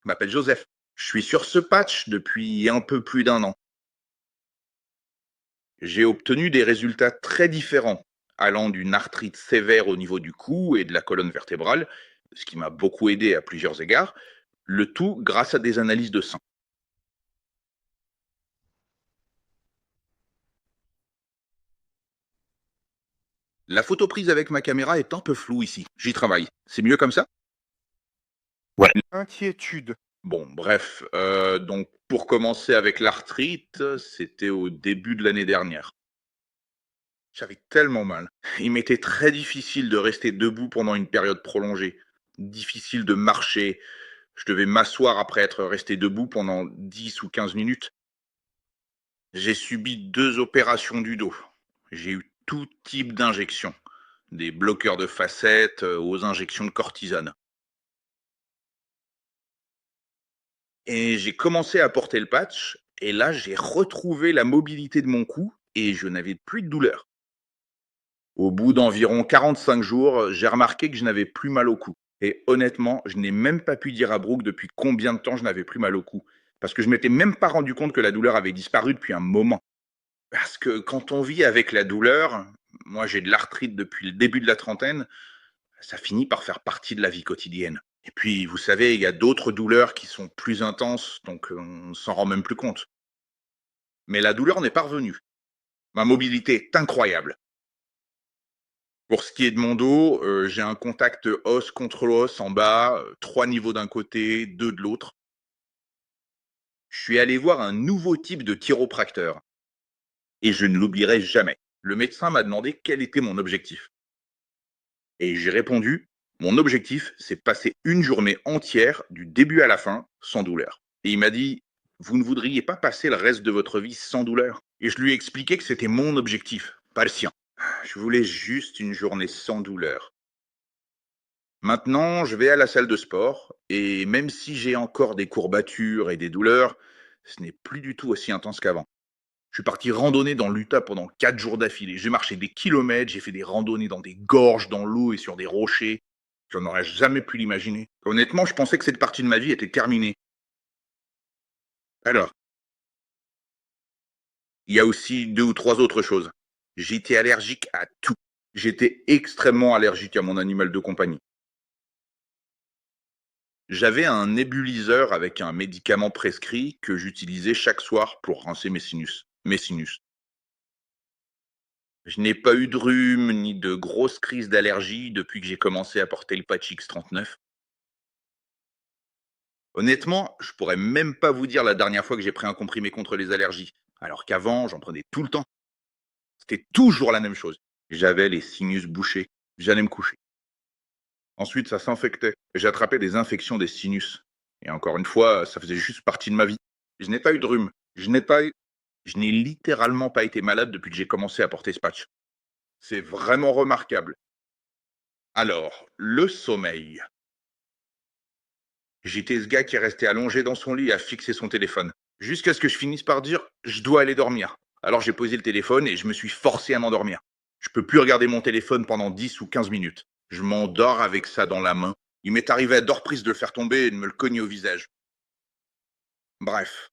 Je m'appelle Joseph. Je suis sur ce patch depuis un peu plus d'un an. J'ai obtenu des résultats très différents, allant d'une arthrite sévère au niveau du cou et de la colonne vertébrale, ce qui m'a beaucoup aidé à plusieurs égards, le tout grâce à des analyses de sang. La photo prise avec ma caméra est un peu floue ici. J'y travaille. C'est mieux comme ça? Ouais. Inquiétude. Bon, bref, donc pour commencer avec l'arthrite, c'était au début de l'année dernière. J'avais tellement mal. Il m'était très difficile de rester debout pendant une période prolongée. Difficile de marcher. Je devais m'asseoir après être resté debout pendant 10 ou 15 minutes. J'ai subi 2 opérations du dos. J'ai eu tout type d'injections. Des bloqueurs de facettes aux injections de cortisone. Et j'ai commencé à porter le patch. Et là, j'ai retrouvé la mobilité de mon cou et je n'avais plus de douleur. Au bout d'environ 45 jours, j'ai remarqué que je n'avais plus mal au cou. Et honnêtement, je n'ai même pas pu dire à Brooke depuis combien de temps je n'avais plus mal au cou. Parce que je m'étais même pas rendu compte que la douleur avait disparu depuis un moment. Parce que quand on vit avec la douleur, moi j'ai de l'arthrite depuis le début de la trentaine, ça finit par faire partie de la vie quotidienne. Et puis, vous savez, il y a d'autres douleurs qui sont plus intenses, donc on s'en rend même plus compte. Mais la douleur n'est pas revenue. Ma mobilité est incroyable. Pour ce qui est de mon dos, j'ai un contact os contre os en bas, 3 niveaux d'un côté, 2 de l'autre. Je suis allé voir un nouveau type de chiropracteur et je ne l'oublierai jamais. Le médecin m'a demandé quel était mon objectif et j'ai répondu: «Mon objectif, c'est passer une journée entière, du début à la fin, sans douleur». Et il m'a dit: «Vous ne voudriez pas passer le reste de votre vie sans douleur?» Et je lui ai expliqué que c'était mon objectif, pas le sien. Je voulais juste une journée sans douleur. Maintenant, je vais à la salle de sport et même si j'ai encore des courbatures et des douleurs, ce n'est plus du tout aussi intense qu'avant. Je suis parti randonner dans l'Utah pendant 4 jours d'affilée. J'ai marché des kilomètres, j'ai fait des randonnées dans des gorges, dans l'eau et sur des rochers. Je n'aurais jamais pu l'imaginer. Honnêtement, je pensais que cette partie de ma vie était terminée. Alors, il y a aussi 2 ou 3 autres choses. J'étais allergique à tout. J'étais extrêmement allergique à mon animal de compagnie. J'avais un nébuliseur avec un médicament prescrit que j'utilisais chaque soir pour rincer mes sinus. Mes sinus. Je n'ai pas eu de rhume ni de grosses crises d'allergie depuis que j'ai commencé à porter le patch X39. Honnêtement, je pourrais même pas vous dire la dernière fois que j'ai pris un comprimé contre les allergies. Alors qu'avant, j'en prenais tout le temps. C'était toujours la même chose. J'avais les sinus bouchés. J'allais me coucher. Ensuite, ça s'infectait. J'attrapais des infections des sinus. Et encore une fois, ça faisait juste partie de ma vie. Je n'ai pas eu de rhume. Je n'ai littéralement pas été malade depuis que j'ai commencé à porter ce patch. C'est vraiment remarquable. Alors, le sommeil. J'étais ce gars qui est resté allongé dans son lit à fixer son téléphone. Jusqu'à ce que je finisse par dire, je dois aller dormir. Alors j'ai posé le téléphone et je me suis forcé à m'endormir. Je peux plus regarder mon téléphone pendant 10 ou 15 minutes. Je m'endors avec ça dans la main. Il m'est arrivé à deux reprises de le faire tomber et de me le cogner au visage. Bref,